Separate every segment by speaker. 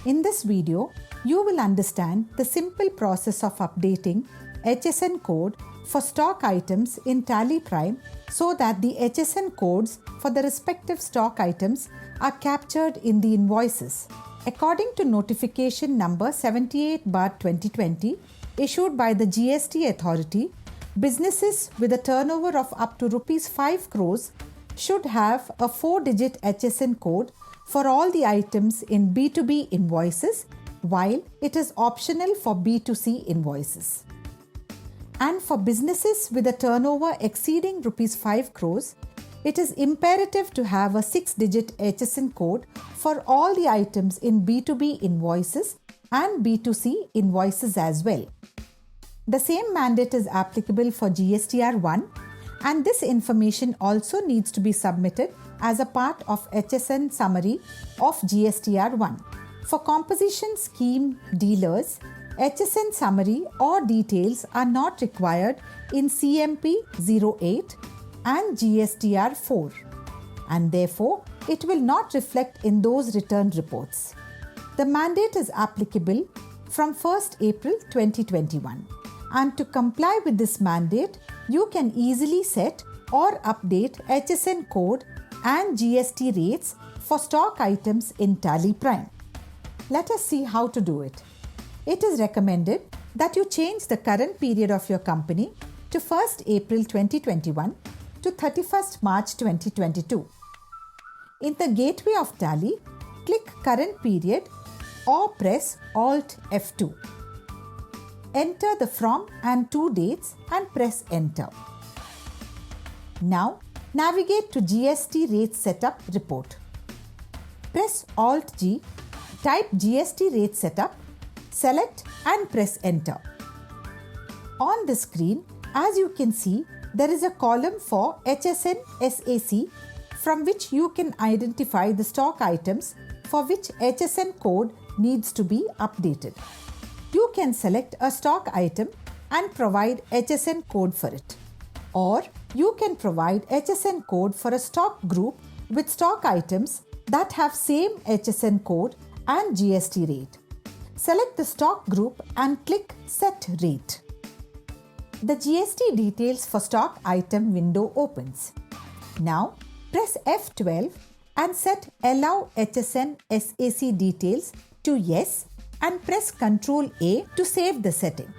Speaker 1: In this video, you will understand the simple process of updating HSN code for stock items in Tally Prime so that the HSN codes for the respective stock items are captured in the invoices. According to notification number 78/2020 issued by the GST authority, businesses with a turnover of up to Rs 5 crores should have a 4-digit HSN code for all the items in B2B invoices, while it is optional for B2C invoices. And for businesses with a turnover exceeding Rs 5 crores, it is imperative to have a 6-digit HSN code for all the items in B2B invoices and B2C invoices as well. The same mandate is applicable for GSTR 1, and this information also needs to be submitted as a part of HSN summary of GSTR 1. For composition scheme dealers, HSN summary or details are not required in CMP 08 and GSTR 4, and therefore it will not reflect in those return reports. The mandate is applicable from 1st April 2021, and to comply with this mandate, you can easily set or update HSN code and GST rates for stock items in Tally Prime. Let us see how to do it. It is recommended that you change the current period of your company to 1st April 2021 to 31st March 2022. In the gateway of Tally, click Current Period or press Alt F2. Enter the from and to dates and press Enter. Now, navigate to GST Rate Setup report. Press Alt G, type GST Rate Setup, select and press Enter. On the screen, as you can see, there is a column for HSN SAC from which you can identify the stock items for which HSN code needs to be updated. You can select a stock item and provide HSN code for it. Or you can provide HSN code for a stock group with stock items that have same HSN code and GST rate. Select the stock group and click Set Rate. The GST details for stock item window opens. Now press F12 and set Allow HSN SAC details to Yes and press Ctrl A to save the setting.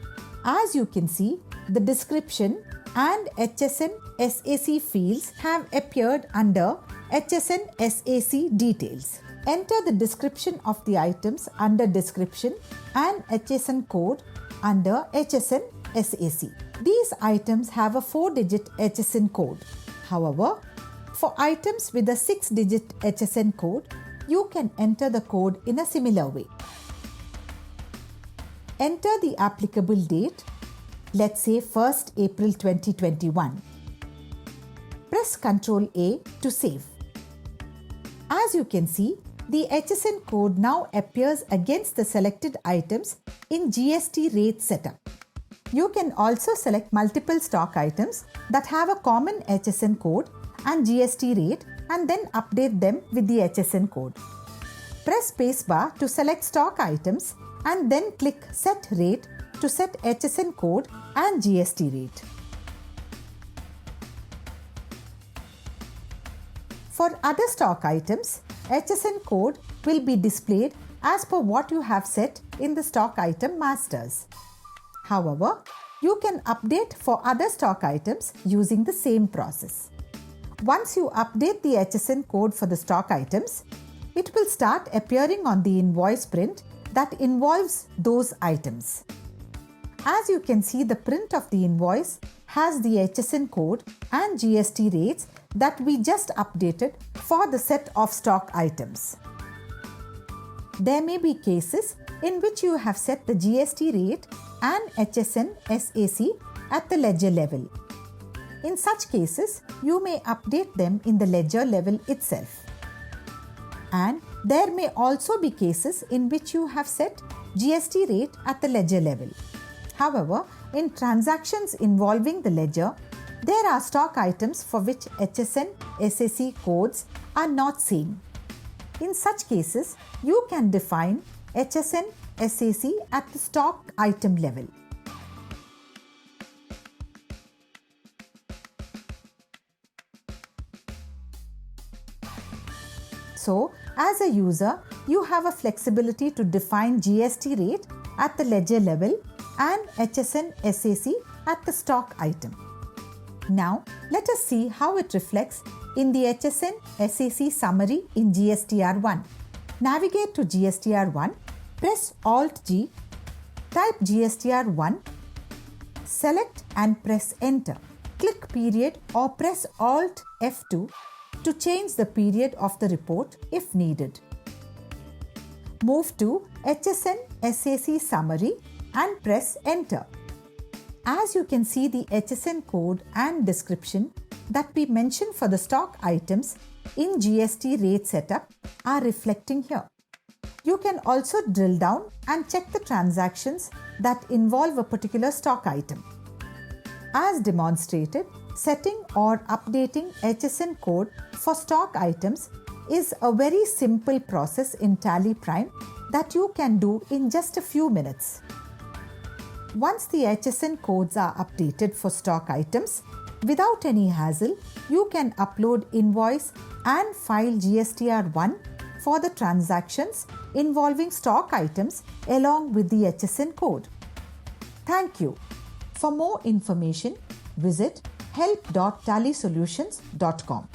Speaker 1: As you can see, the description and HSN SAC fields have appeared under HSN SAC details. Enter the description of the items under description and HSN code under HSN SAC. These items have a 4-digit HSN code. However, for items with a 6-digit HSN code, you can enter the code in a similar way. Enter the applicable date, let's say 1st April 2021. Press Ctrl A to save. As you can see, the HSN code now appears against the selected items in GST Rate Setup. You can also select multiple stock items that have a common HSN code and GST rate and then update them with the HSN code. Press spacebar to select stock items and then click Set Rate to set HSN code and GST rate. For other stock items, HSN code will be displayed as per what you have set in the stock item masters. However, you can update for other stock items using the same process. Once you update the HSN code for the stock items, it will start appearing on the invoice print that involves those items. As you can see, the print of the invoice has the HSN code and GST rates that we just updated for the set of stock items. There may be cases in which you have set the GST rate and HSN SAC at the ledger level. In such cases, you may update them in the ledger level itself. And there may also be cases in which you have set GST rate at the ledger level. However, in transactions involving the ledger, there are stock items for which HSN SAC codes are not same. In such cases, you can define HSN SAC at the stock item level. So, as a user, you have a flexibility to define GST rate at the ledger level and HSN SAC at the stock item. Now, let us see how it reflects in the HSN SAC summary in GSTR1. Navigate to GSTR1, press Alt-G, type GSTR1, select and press Enter. Click Period or press Alt-F2 to change the period of the report if needed. Move to HSN SAC Summary and press Enter. As you can see, the HSN code and description that we mentioned for the stock items in GST rate setup are reflecting here. You can also drill down and check the transactions that involve a particular stock item. As demonstrated, setting or updating HSN code for stock items is a very simple process in Tally Prime that you can do in just a few minutes. Once the HSN codes are updated for stock items, without any hassle, you can upload invoice and file GSTR1 for the transactions involving stock items along with the HSN code. Thank you. For more information, visit help.tallysolutions.com.